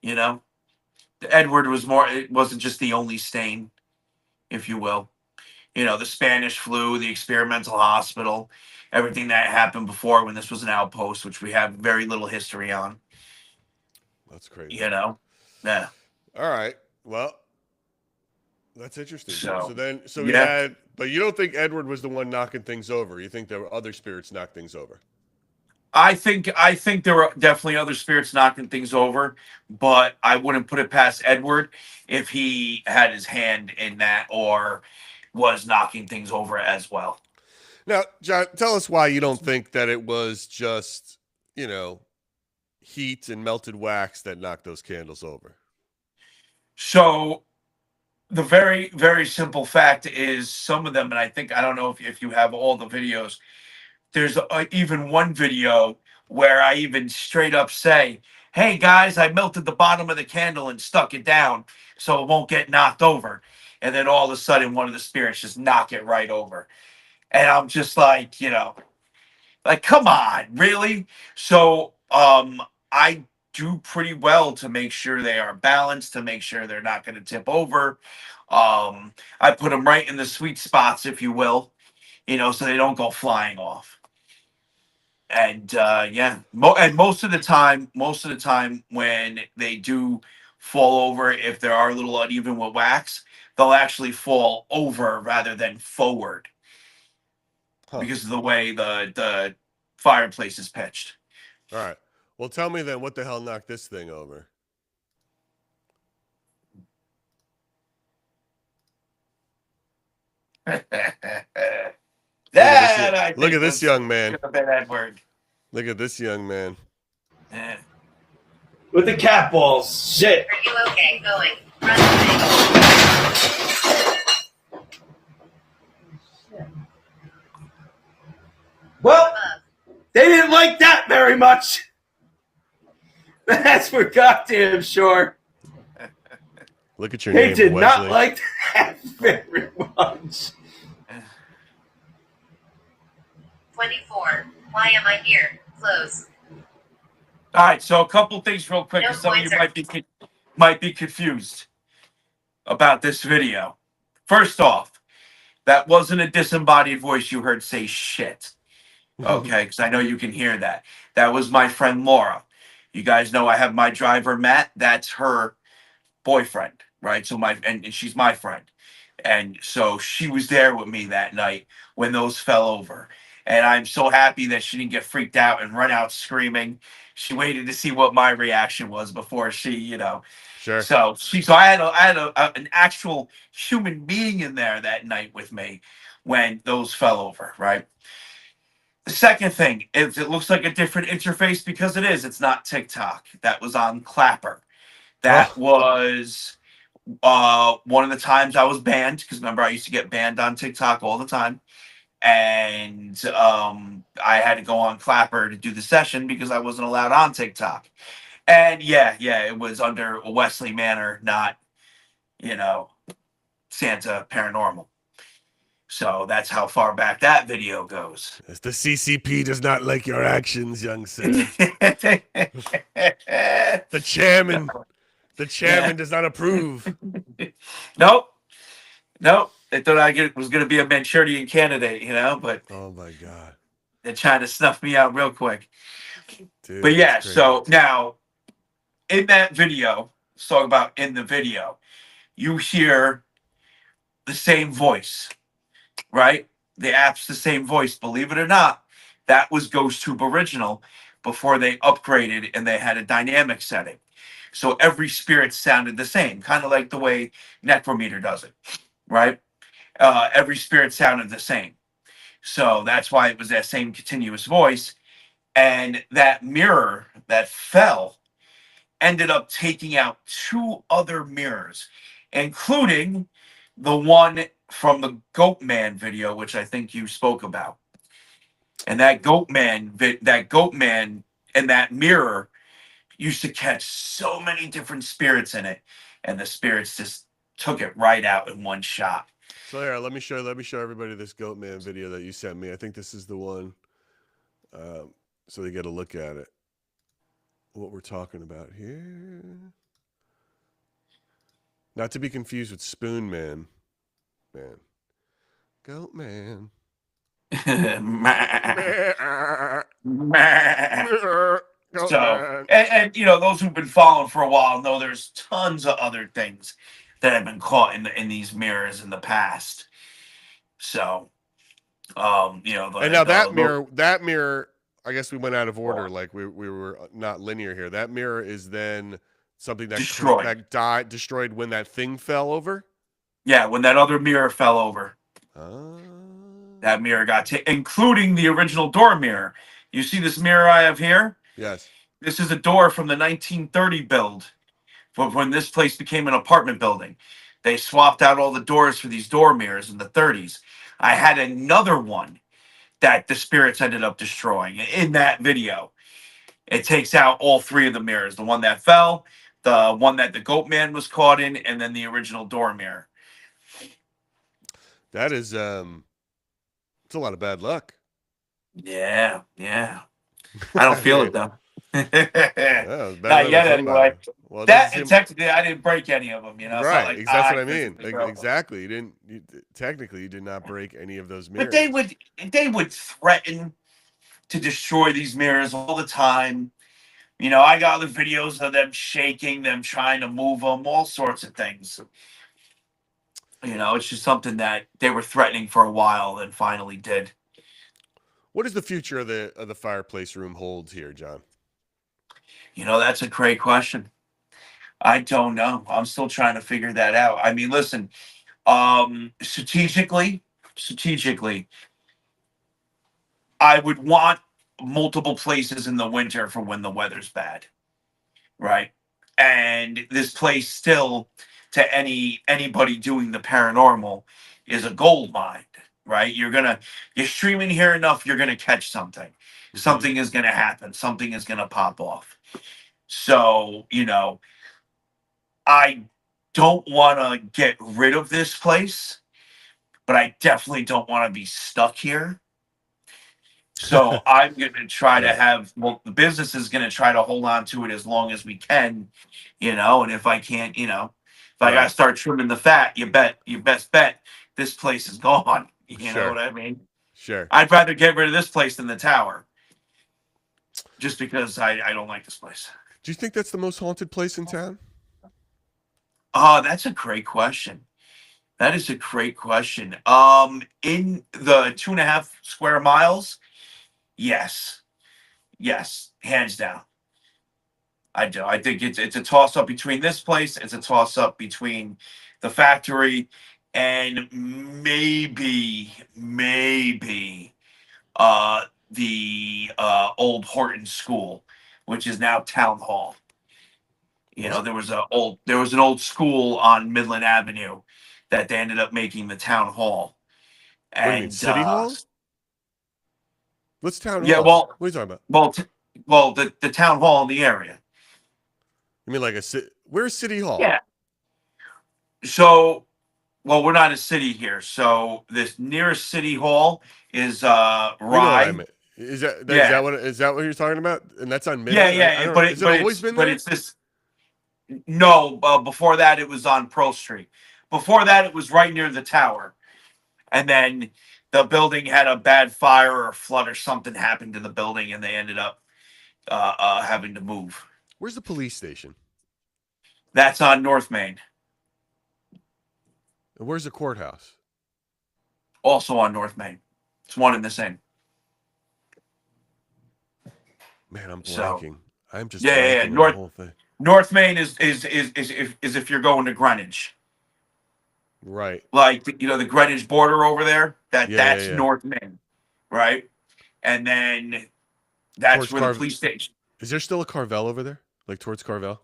you know. Edward was more. It wasn't just the only stain, if you will. The Spanish flu, the experimental hospital, everything that happened before when this was an outpost, which we have very little history on. That's crazy. Yeah. All right. Well, that's interesting, dude. So So we yeah, had, but you don't think Edward was the one knocking things over? You think there were other spirits knock things over? I think there were definitely other spirits knocking things over, but I wouldn't put it past Edward if he had his hand in that or was knocking things over as well. Now, John, tell us why you don't think that it was just, you know, heat and melted wax that knocked those candles over. So the very, very simple fact is some of them, and I don't know if you have all the videos. There's even one video where I even straight up say, "Hey guys, I melted the bottom of the candle and stuck it down so it won't get knocked over." And then all of a sudden, one of the spirits just knock it right over, and I'm just like, come on, really? So, I do pretty well to make sure they are balanced, to make sure they're not going to tip over. I put them right in the sweet spots, if you will, so they don't go flying off. And yeah, and most of the time when they do fall over, if they are a little uneven with wax, they'll actually fall over rather than forward Huh. because of the way the fireplace is pitched. All right. Well, tell me then, what the hell knocked this thing over? Look at this young man. Edward. Look at this young man. Yeah. With the cat balls. Shit. Are you okay? Going. Run away. Well, Above. they didn't like that very much. That's for goddamn sure. Look at your They name, did Wesley. not like that very much. 24. Why am I here? Close. All right, so a couple things real quick, No because some of you points might be confused about this video. First off, that wasn't a disembodied voice you heard say shit. Okay, because I know you can hear that. That was my friend Laura. You guys know I have my driver Matt. That's her boyfriend, right? So and she's my friend. And so she was there with me that night when those fell over. And I'm so happy that she didn't get freaked out and run out screaming. She waited to see what my reaction was before she. Sure. So I had an actual human being in there that night with me when those fell over, right? The second thing is it looks like a different interface because it is. It's not TikTok. That was on Clapper. That was one of the times I was banned, because remember I used to get banned on TikTok all the time, and I had to go on Clapper to do the session because I wasn't allowed on TikTok. And yeah, it was under Wesley Manor, not Santa Paranormal. So that's how far back that video goes. The CCP does not like your actions, young sir. The chairman does not approve. Nope. They thought I was going to be a Manchurian candidate, but Oh my god, they're trying to snuff me out real quick. dude. But yeah, that's crazy. so now in that video, let's talk about in the video, you hear the same voice, right? The app's the same voice, believe it or not. That was GhostTube original before they upgraded and they had a dynamic setting. So every spirit sounded the same, kind of like the way Necrometer does it, right? Every spirit sounded the same. So that's why it was that same continuous voice. And that mirror that fell ended up taking out two other mirrors, including the one from the Goat Man video, which I think you spoke about. And that Goat Man and that mirror used to catch so many different spirits in it, and the spirits just took it right out in one shot. So here, let me show everybody this Goat Man video that you sent me. I think this is the one, so they get a look at it. What we're talking about here, not to be confused with Spoon Man. Goat Man. Goat So, Man. and those who've been following for a while know there's tons of other things that have been caught in these mirrors in the past. So, And now that mirror, I guess we went out of order. Like we were not linear here. That mirror is then something that destroyed when that thing fell over. Yeah, when that other mirror fell over. Oh. That mirror got including the original door mirror. You see this mirror I have here? Yes. This is a door from the 1930 build, when this place became an apartment building. They swapped out all the doors for these door mirrors in the 30s. I had another one that the spirits ended up destroying in that video. It takes out all three of the mirrors: the one that fell, the one that the Goat Man was caught in, and then the original door mirror. That is it's a lot of bad luck. Yeah. I don't feel it though. Not yet anyway. Well, technically, I didn't break any of them. Right? That's what I mean. Exactly. Technically, you did not break any of those mirrors. But they would threaten to destroy these mirrors all the time. I got the videos of them shaking, them trying to move them, all sorts of things. It's just something that they were threatening for a while and finally did. What is the future of the fireplace room holds here, John? That's a great question. I don't know. I'm still trying to figure that out. I mean, listen, strategically, I would want multiple places in the winter for when the weather's bad, right? And this place still, to anybody doing the paranormal, is a gold mine, right? You're streaming here enough, you're gonna catch something. Mm-hmm. Something is gonna happen. Something is gonna pop off. So, I don't want to get rid of this place, but I definitely don't want to be stuck here. So I'm going to try to have, the business is going to try to hold on to it as long as we can, and if I can't, if I got to start trimming the fat, you best bet this place is gone. You know what I mean? Sure. I'd rather get rid of this place than the tower, just because I don't like this place. Do you think that's the most haunted place in town? Oh, that's a great question. That is a great question. In the 2.5 square miles, yes, hands down. I do. I think it's a toss up between this place. It's a toss up between the factory and maybe the old Horton School, which is now Town Hall. There was an old school on Midland Avenue that they ended up making the town hall. And what do you mean, City Hall? What's Town Hall? Yeah, well, what are you talking about? Well, the town hall in the area. You mean like where's City Hall? Yeah. So, we're not a city here. So this nearest City Hall is Rye. Is that what you're talking about? And that's on Midland? Yeah. Has it always been there? But it's this. No, before that it was on Pearl Street. Before that it was right near the tower. And then the building had a bad fire or flood or something happened to the building and they ended up having to move. Where's the police station? That's on North Main. And where's the courthouse? Also on North Main. It's one and the same. Man, I'm blanking. I'm just blanking the whole thing. North Main is if you're going to Greenwich. Right. Like the Greenwich border over there, that's North Main. Right? And then that's where the police station. Is there still a Carvel over there? Like towards Carvel?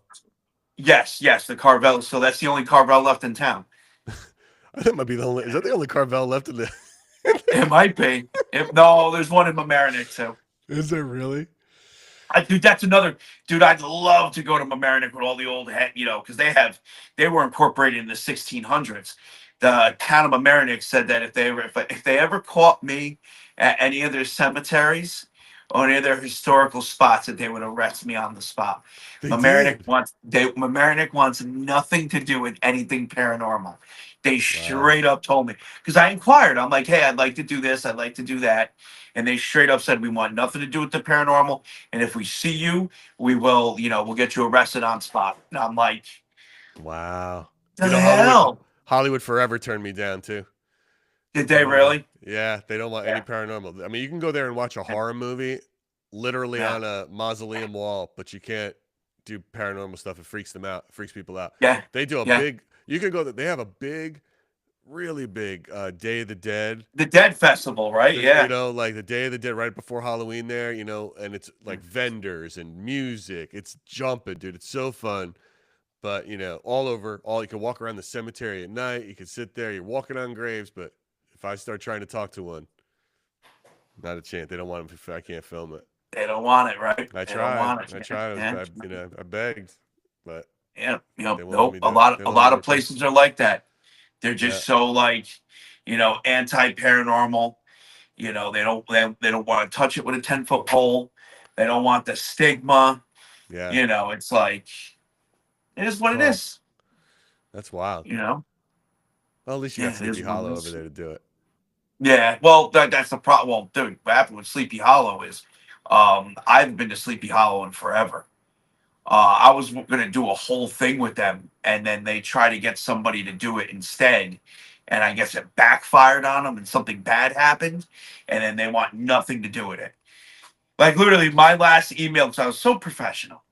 Yes, the Carvel. So that's the only Carvel left in town. That might be the only. Is that the only Carvel left in the? It might be. No, there's one in Mamaroneck too. Is there really? Dude, that's another dude. I'd love to go to Mamaroneck with all the old head, because they were incorporated in the 1600s. The Count of Mamaroneck said that if they ever caught me at any of their cemeteries or any of their historical spots, that they would arrest me on the spot. They did. Mamaroneck wants nothing to do with anything paranormal. They Wow. straight up told me, because I inquired. I'm like, hey, I'd like to do this, I'd like to do that, and they straight up said we want nothing to do with the paranormal. And if we see you, we will, we'll get you arrested on spot. And I'm like, Wow. the hell? Hollywood Forever turned me down too. Did they really? Yeah, they don't want any Yeah. paranormal. I mean, you can go there and watch a horror movie literally Yeah. on a mausoleum wall, but you can't do paranormal stuff. It freaks them out. It freaks people out. Yeah. They do a Yeah. big, you can go, they have a big, really big Day of the Dead. The Dead Festival, right? Yeah. Like the Day of the Dead right before Halloween there, and it's like vendors and music. It's jumping, dude. It's so fun. But, all you can walk around the cemetery at night. You can sit there. You're walking on graves. But if I start trying to talk to one, not a chance. They don't want him. I can't film it. They don't want it, right? I They tried. don't want it. I tried. Yeah. I begged, but Yeah. they won't let Nope. me A do lot it. They a won't let lot me of do it. places are like that. They're Yeah. just so like, anti-paranormal. They don't want to touch it with a 10-foot pole. They don't want the stigma. Yeah. It's like it is what it Huh. is. That's wild. Well, Well, at least you got Sleepy Hollow over there to do it. Yeah, well, that's the problem. Well, dude, what happened with Sleepy Hollow is, I haven't been to Sleepy Hollow in forever. I was gonna do a whole thing with them, and then they try to get somebody to do it instead, and I guess it backfired on them, and something bad happened, and then they want nothing to do with it. Like literally, my last email, because I was so professional,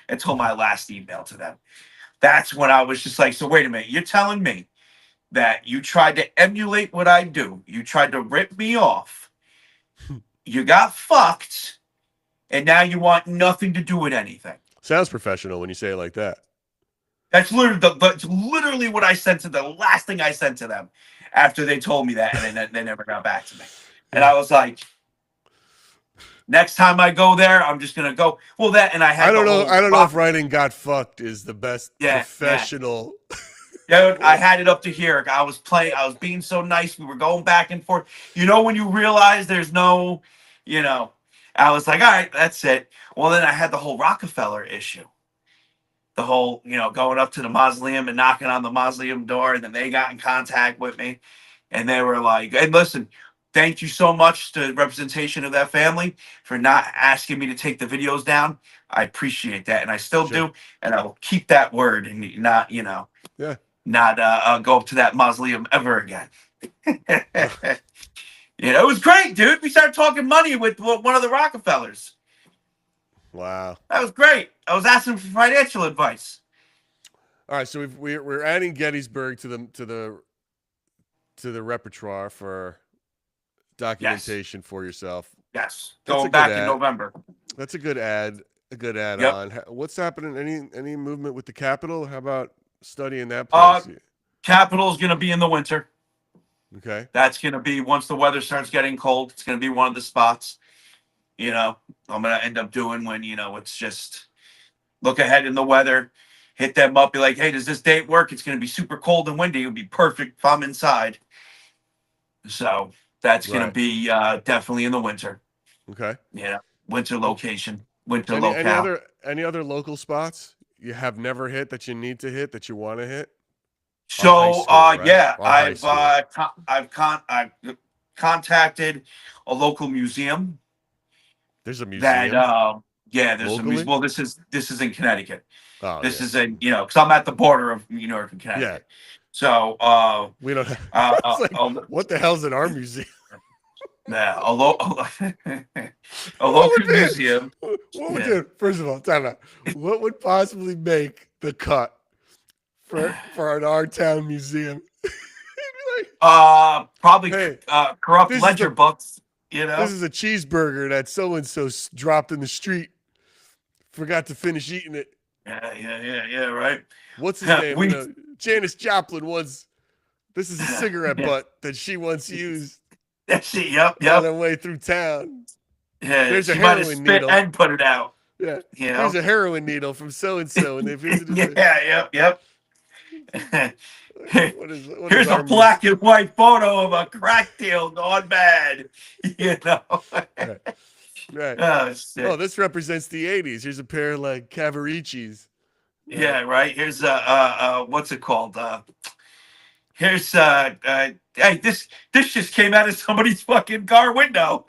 until my last email to them. That's when I was just like, so wait a minute, you're telling me that you tried to emulate what I do. You tried to rip me off. You got fucked, and now you want nothing to do with anything. Sounds professional when you say it like that. That's literally what I sent to the last thing I sent to them after they told me that, and they never got back to me. And I was like, next time I go there, I'm just gonna go. Well, that and I had. I don't know if writing "got fucked" is the best professional. Yeah. Dude, I had it up to here. I was being so nice. We were going back and forth. When you realize there's no, I was like, all right, that's it. Well, then I had the whole Rockefeller issue. The whole, going up to the mausoleum and knocking on the mausoleum door, and then they got in contact with me, and they were like, "Hey, listen, thank you so much to the representation of that family for not asking me to take the videos down. I appreciate that, and I still do, and I will keep that word and not, not go up to that mausoleum ever again." It was great, dude. We started talking money with one of the Rockefellers. Wow, that was great. I was asking for financial advice. All right, so we're adding Gettysburg to the repertoire for documentation for yourself. Yes, going back in November. That's a good ad. A good add Yep. on. What's happening? Any movement with the Capitol? How about studying that place? Capitol's going to be in the winter. Okay. That's going to be once the weather starts getting cold. It's going to be one of the spots. I'm going to end up doing when it's just look ahead in the weather, hit them up, be like, hey, does this date work? It's going to be super cold and windy. It would be perfect if I'm inside. So that's going to be definitely in the winter. Okay. Winter location, winter locale. Any other local spots you have never hit that you need to hit that you want to hit? So I've contacted a local museum. There's a museum. There's a museum. Well, this is in Connecticut. This is in because I'm at the border of New York and Connecticut. Yeah. So we don't. Have, what the hell's in our museum? Yeah, a local museum. What would first of all, time out. What would possibly make the cut for an our town museum? Probably corrupt ledger books. This is a cheeseburger that so and so dropped in the street. Forgot to finish eating it. Yeah. Right. What's his name? Janis Joplin was. This is a cigarette butt that she once used. Yep. On her way through town. There's a She might have heroin spit needle. and put it out. Yeah. You Here's know. a heroin needle from so and so, and they visited. Yep. What is Here's a our mus? black and white photo of a crack deal gone bad. You know. Right. Right. Oh Oh, shit. this represents the '80s. Here's a pair of like Cavaricis. Yeah, right. Here's what's it called? Here's hey, this just came out of somebody's fucking car window.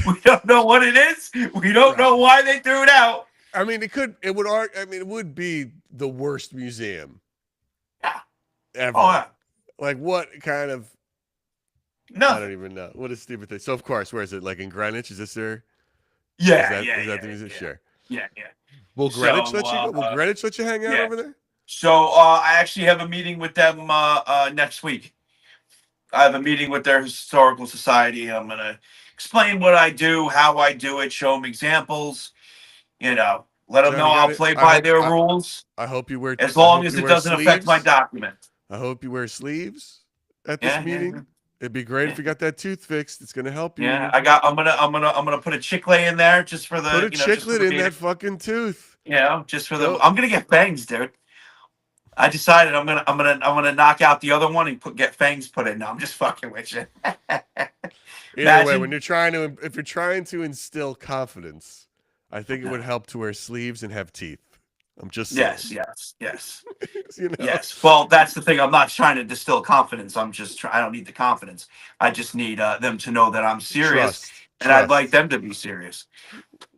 We don't know what it is. We don't Right. know why they threw it out. I mean, it would be the worst museum Yeah. ever. Oh, yeah. Like, what kind of? I Nothing. don't even know. What a stupid thing. So, of course, where is it? Like in Greenwich? Is this there? Yeah, Is that the museum? Sure. yeah. Will Greenwich let you go? Will uh, Greenwich let you hang out yeah. over there? So I actually have a meeting with them next week. I have a meeting with their historical society. I'm gonna explain what I do, how I do it, show them examples. You know, let them John, know you got I'll it. play by their rules I hope you wear. as I long hope as you it wear doesn't affect my sleeves. document. I hope you wear sleeves at this Yeah. meeting. It'd be great if you got that tooth fixed. It's gonna help you. Yeah, I'm gonna put a chicklet in there just for the Put a just for chiclet the in meeting. that fucking tooth. Just for the. Go. I'm gonna get fangs, dude. I decided I'm gonna knock out the other one and get fangs put in. No, I'm just fucking with you. Either way, Imagine. if you're trying to instill confidence, I think it would help to wear sleeves and have teeth. I'm just saying. Yes. You know? Yes. Well, that's the thing. I'm not trying to distill confidence. I'm just I don't need the confidence. I just need them to know that I'm serious, and I'd like them to be serious.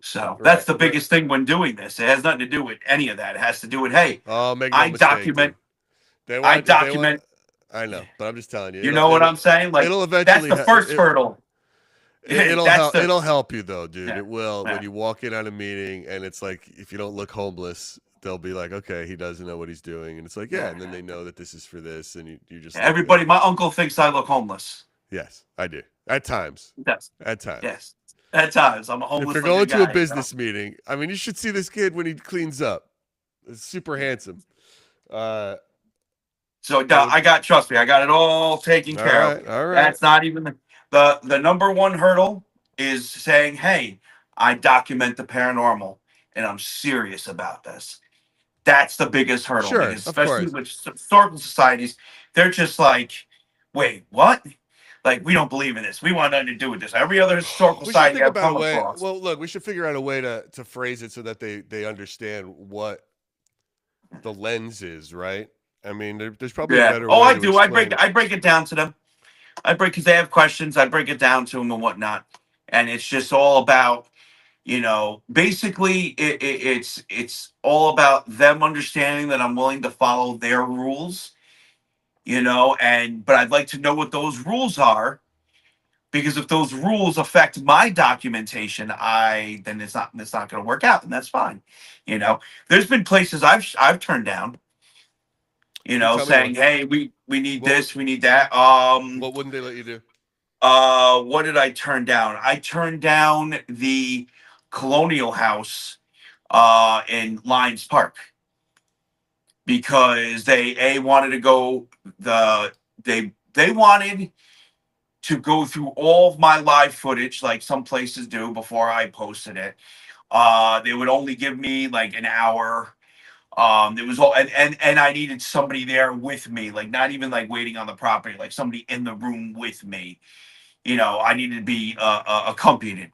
So that's the biggest thing when doing this. It has nothing to do with any of that. It has to do with, hey, Oh, make no I mistake, document. dude. I document. I know, but I'm just telling you. You know what I'm saying? Like It'll that's eventually. the first hurdle. It'll That's help. It'll help you though, dude. Yeah, It will. yeah. When you walk in on a meeting and it's like, if you don't look homeless, they'll be like, okay, he doesn't know what he's doing, and it's like, yeah, and then they know that this is for this, and you just Everybody. My uncle thinks I look homeless. Yes, I do. At times. Yes. At times. Yes. At times, I'm a homeless. If you're going to a business meeting, I mean, you should see this kid when he cleans up. It's super handsome. So trust me, I got it all taken care of. All right. That's not even the number one hurdle is saying, hey, I document the paranormal and I'm serious about this. That's the biggest hurdle. Sure, Because of especially course. with historical societies, they're just like, wait, what? Like, we don't believe in this. We want nothing to do with this. Every other historical We should society think I've about come a way. across. Well, look, we should figure out a way to phrase it so that they understand what the lens is, right? I mean, there's probably a better way. Oh, I to do. explain I break it down to them. Because they have questions. I break it down to them and whatnot. And it's just all about, basically it's all about them understanding that I'm willing to follow their rules, but I'd like to know what those rules are, because if those rules affect my documentation, then it's not going to work out, and that's fine. There's been places I've turned down, saying, hey, we need this, we need that. What wouldn't they let you do? What did I turn down? I turned down the Colonial House in Lions Park because they wanted to go they wanted to go through all of my live footage like some places do before I posted it. They would only give me like an hour. It was all and I needed somebody there with me, like not even like waiting on the property, like somebody in the room with me. I needed to be accompanied,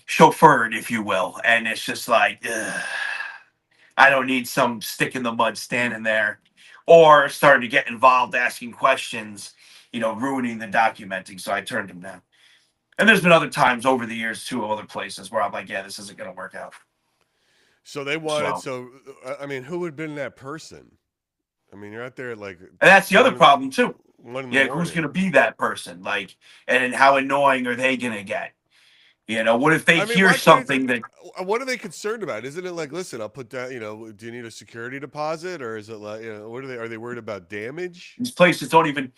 chauffeured, if you will. And it's just like, ugh, I don't need some stick in the mud standing there or starting to get involved, asking questions, ruining the documenting. So I turned him down. And there's been other times over the years, too, of other places where I'm like, yeah, this isn't going to work out. So they wanted, I mean, who would have been that person? I mean, you're out there like. And that's the other problem, too. Yeah, who's going to be that person? Like, and how annoying are they going to get? What if they hear something that? What are they concerned about? Isn't it like, listen, I'll put down, do you need a security deposit, or is it like, what are they worried about damage? These places don't even,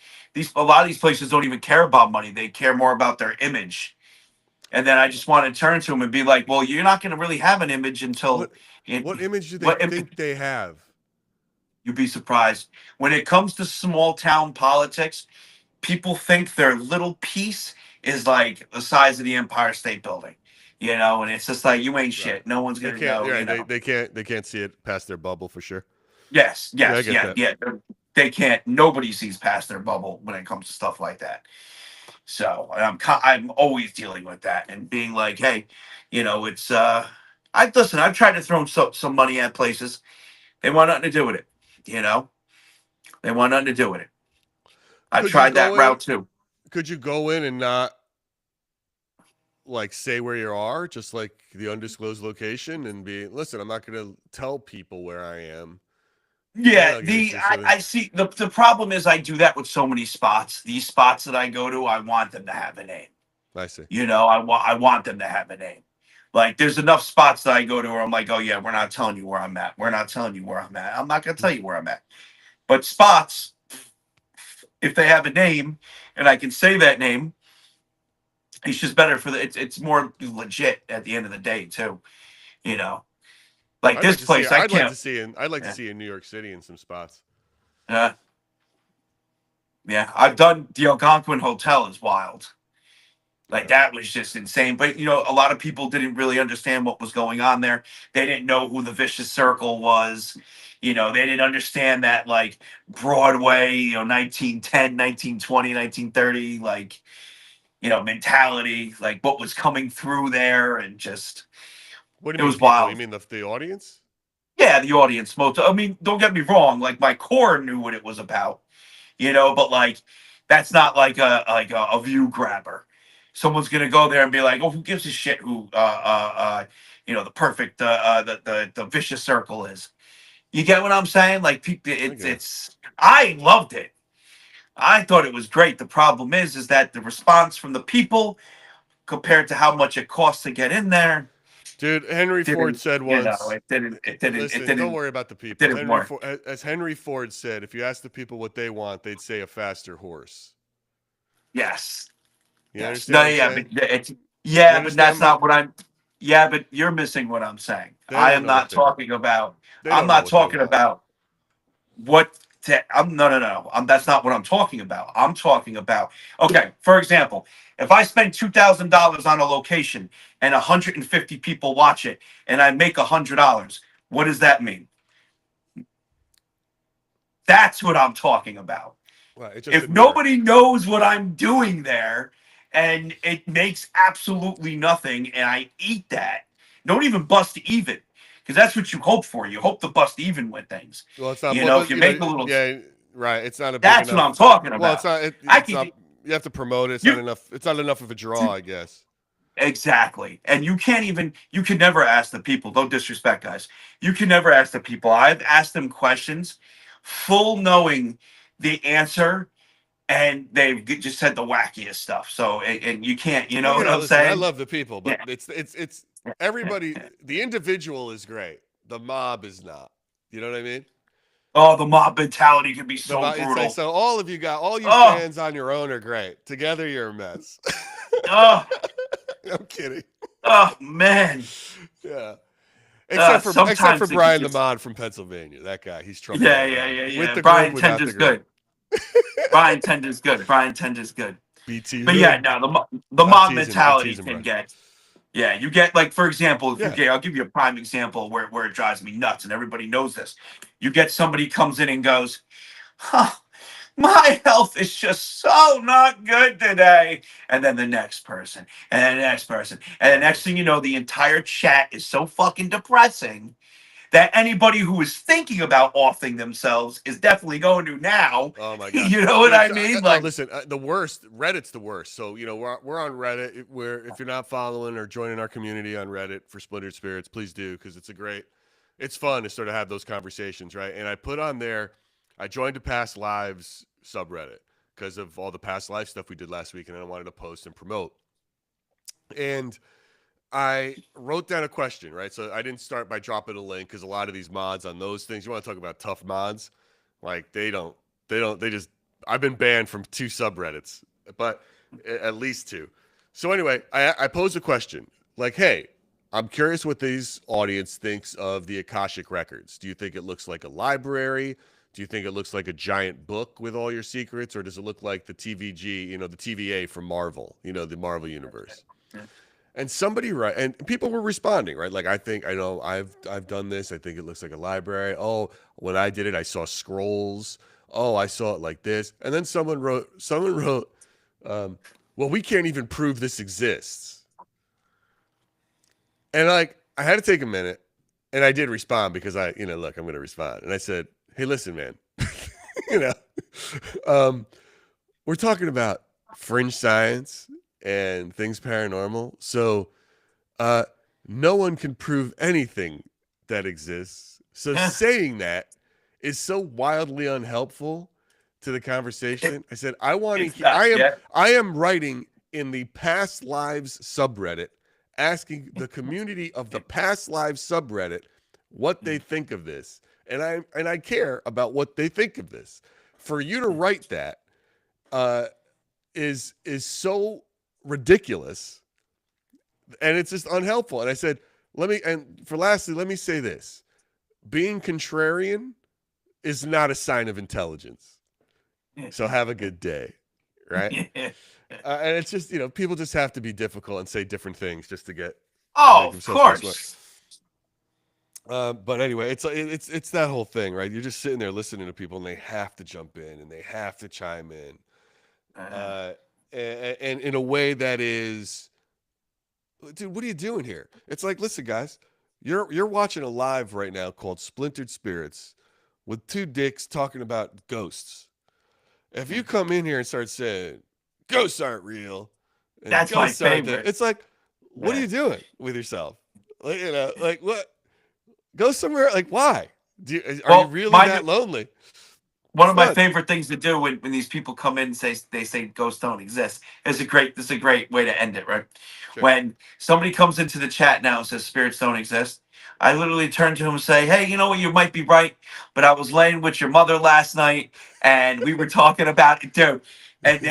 a lot of these places don't even care about money. They care more about their image. And then I just want to turn to them and be like, well, you're not going to really have an image until. What image do they think they have? You'd be surprised. When it comes to small town politics, people think their little piece is like the size of the Empire State Building, you know, and it's just like you ain't Right. shit. No one's They gonna can't. know, Yeah, you know. they can't see it past their bubble for sure. Yes, Yeah, I yes, get yeah, that. yeah. They can't. Nobody sees past their bubble when it comes to stuff like that. So I'm always dealing with that and being like, hey, you know, it's I've tried to throw some money at places. They want nothing to do with it. You know, they want nothing to do with it. I Could you tried that go in? route too. Could you go in and not like say where you are, just like the undisclosed location, and be listen? I'm not going to tell people where I am. You Yeah, know, it's just I see the problem is I do that with so many spots. These spots that I go to, I want them to have a name. I see. You know, I want them to have a name. Like there's enough spots that I go to where I'm like, oh yeah, we're not telling you where I'm at. We're not telling you where I'm at. I'm not gonna tell you where I'm at. But spots, if they have a name and I can say that name, it's just better for it's more legit at the end of the day too. You know, like I'd like this to see. place, I I'd like can't. to see in. I'd like to Yeah, see in New York City in some spots. uh, yeah. I've done the Algonquin Hotel is wild. Like Yeah. that was just insane. But you know, a lot of people didn't really understand what was going on there. They didn't know who the vicious circle was. You know, they didn't understand that like Broadway, you know, 1910, 1920, 1930, like, you know, mentality, like what was coming through there and just What do it you mean, was people? You wild. mean the audience? Yeah, the audience most I mean, don't get me wrong, like my core knew what it was about, you know, but like that's not like a view grabber. Someone's gonna go there and be like, oh, who gives a shit who you know the perfect the vicious circle is. You get what I'm saying? Like people, I get it. it's I loved it. I thought it was great. The problem is that the response from the people compared to how much it costs to get in there Dude, Henry Ford didn't, said you know, once. it Listen, don't didn't, worry about the it people. didn't Henry work. Ford, as Henry Ford said, if you ask the people what they want, they'd say a faster horse. Yes. You Yes. understand No, what I'm yeah, but saying? it's You yeah, but understand that's my? not what I'm yeah, but you're missing what I'm saying. They I don't am know what not they want. talking about They I'm don't know not what they talking want. about what I'm no. That's not what I'm talking about. I'm talking about okay, for example, if I spend $2,000 on a location and 150 people watch it and I make $100, what does that mean? That's what I'm talking about. Well, it just If didn't work. nobody knows what I'm doing there and it makes absolutely nothing and I eat that, don't even bust even because that's what you hope for. You hope to bust even with things. Well, it's not. You Well, know, but if you you know, make a little, yeah, right. It's not a big that's what I'm enough. talking Well, it's about. not. I It's not. can, You have to promote it. It's not you, enough. It's not enough of a draw, I guess. exactly. And you can't even, you can never ask the people, don't disrespect guys. You can never ask the people. I've asked them questions full knowing the answer and they've just said the wackiest stuff. So, and you can't, you Well, know you what know, I'm listen. I saying? love the people, but Yeah. it's everybody. The individual is great. The mob is not. You know what I mean? Oh, the mob mentality can be The so mob. It's like brutal. so. All you Oh, fans on your own are great. Together, you're a mess. oh, I'm kidding. oh, man. Yeah. Except for Sometimes it can Brian the just, Mod from Pennsylvania. That guy, he's trouble yeah, all yeah, around. yeah, With yeah. the group, Brian without the Tender's group. good. Brian Tender's good. Brian Tender's good. BT But yeah, Hood. no, the mob I'm mentality teasing, can Brian. get, yeah, you get like, for example, if you Yeah. get, I'll give you a prime example where it drives me nuts and everybody knows this. You get somebody comes in and goes, huh, my health is just so not good today. And then the next person, and then the next person. And the Oh, next thing you know, the entire chat is so fucking depressing that anybody who is thinking about offing themselves is definitely going to now. oh my God, You know what dude! I So, mean? Like, listen, the worst. Reddit's the worst. So you know we're on Reddit. Where if you're not following or joining our community on Reddit for Splintered Spirits, please do because it's fun to sort of have those conversations, right? And I put on there, I joined a past lives subreddit because of all the past life stuff we did last week, and I wanted to post and promote. And I wrote down a question, right? So I didn't start by dropping a link because a lot of these mods on those things, you want to talk about tough mods, like they just, I've been banned from 2 subreddits, but at least 2. So anyway, I posed a question like, hey, I'm curious what these audience thinks of the Akashic Records. Do you think it looks like a library? Do you think it looks like a giant book with all your secrets, or does it look like the TVG, the TVA from Marvel, the Marvel universe? And and people were responding, right? Like, I know I've done this. I think it looks like a library. Oh, when I did it, I saw scrolls. Oh, I saw it like this. And then someone wrote, well, we can't even prove this exists. And like, I had to take a minute, and I did respond because look, I'm going to respond. And I said, hey, listen, man, you know, we're talking about fringe science and things paranormal. So no one can prove anything that exists. So saying that is so wildly unhelpful to the conversation. I said, I am writing in the past lives subreddit, asking the community of the past lives subreddit what they think of this. And I care about what they think of this. For you to write that is so ridiculous, and it's just unhelpful. And I said, let me say this. Being contrarian is not a sign of intelligence. So have a good day, right? And it's just, people just have to be difficult and say different things just to get. Of course. But anyway, it's that whole thing, right? You're just sitting there listening to people, and they have to jump in and they have to chime in, and in a way that is, dude, what are you doing here? It's like, listen, guys, you're watching a live right now called Splintered Spirits with two dicks talking about ghosts. If you come in here and start saying ghosts aren't real, that's my favorite. It's like, what are you doing with yourself? Like what? Go somewhere. Like, why? Are you really that lonely? One of my favorite things to do when these people come in and they say ghosts don't exist is this is a great way to end it, right? Sure. When somebody comes into the chat now and says spirits don't exist, I literally turn to him and say, hey, you know what? You might be right, but I was laying with your mother last night and we were talking about it, dude. And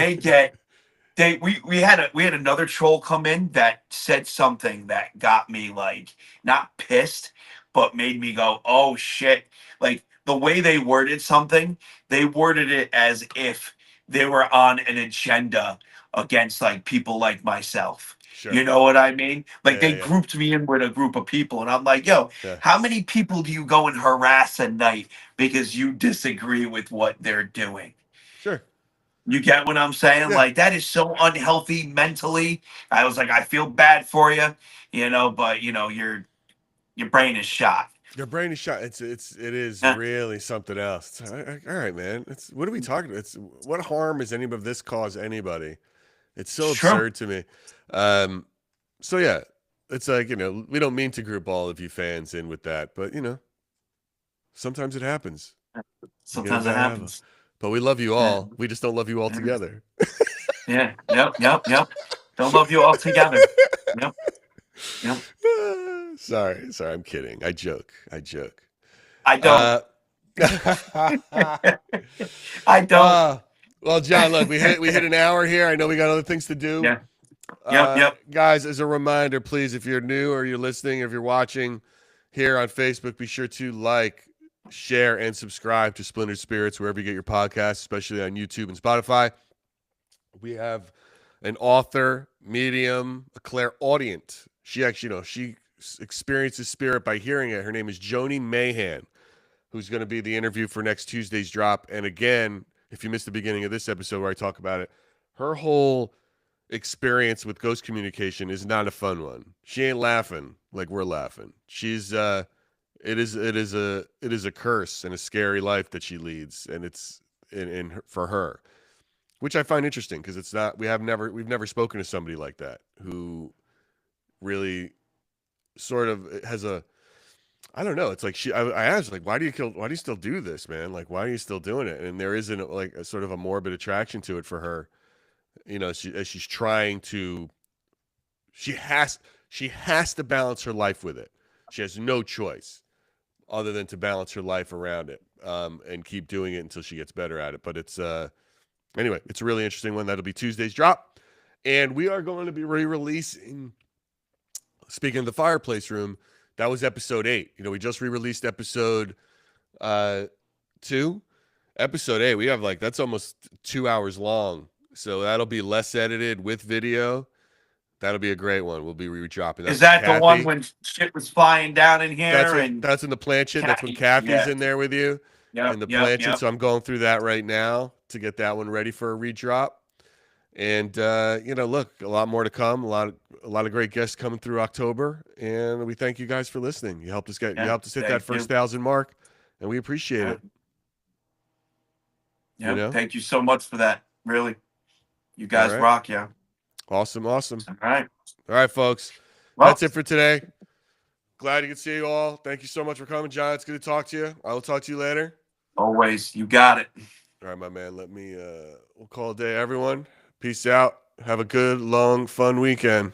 we had another troll come in that said something that got me like not pissed, but made me go, oh shit. Like the way they worded something, they worded it as if they were on an agenda against like people like myself. Sure. You know what I mean? Like they grouped me in with a group of people, and I'm like, yo, how many people do you go and harass at night because you disagree with what they're doing? Sure. You get what I'm saying? Yeah. Like that is so unhealthy mentally. I was like, I feel bad for you, but your brain is shot. Your brain is shot. It is really something else. All right, man. What are we talking about? What harm has any of this caused anybody? It's so absurd to me. So yeah, it's like, we don't mean to group all of you fans in with that, but sometimes it happens. Sometimes it happens. But we love you all. Yeah. We just don't love you all together. Yeah. Yep. Don't love you all together. Yep. Sorry. I'm kidding. I joke. I don't. I don't. Well, John, look, we hit an hour here. I know we got other things to do. Yeah. Yep. Guys, as a reminder, please, if you're new or you're listening, or if you're watching here on Facebook, be sure to like, share, and subscribe to Splintered Spirits wherever you get your podcasts, especially on YouTube and Spotify. We have an author, medium, a clairaudient. She actually, she experiences spirit by hearing it. Her name is Joni Mahan, who's going to be the interview for next Tuesday's drop. And again, if you missed the beginning of this episode where I talk about it, her whole experience with ghost communication is not a fun one. She ain't laughing like we're laughing. She's it is a curse and a scary life that she leads, and it's for her, which I find interesting because it's not. We've never spoken to somebody like that who really sort of has a. I don't know. It's like I asked, like, why do you still do this, man? Like, why are you still doing it? And there isn't like a sort of a morbid attraction to it for her. As she's trying to, she has to balance her life with it. She has no choice other than to balance her life around it, and keep doing it until she gets better at it. But it's anyway, it's a really interesting one. That'll be Tuesday's drop, and we are going to be re-releasing. Speaking of the fireplace room, that was episode 8. We just re-released episode 2. Episode 8, we have like that's almost 2 hours long. So that'll be less edited with video. That'll be a great one. We'll be re-dropping. Is That's that the one when shit was flying down in here and that's in the planchette. That's when Kathy- Kathy's yeah. in there with you in the planchette. So I'm going through that right now to get that one ready for a redrop. And look, a lot more to come. A lot of great guests coming through October, and we thank you guys for listening. You helped us hit that thank first you. 1,000 mark, and we appreciate it. Yeah, thank you so much for that. Really, you guys right. rock. Yeah, awesome. All right, folks. Well, That's it for today. Glad you can see you all. Thank you so much for coming, John. It's good to talk to you. I will talk to you later. Always, you got it. All right, my man. Let me we'll call it a day, everyone. Peace out. Have a good, long, fun weekend.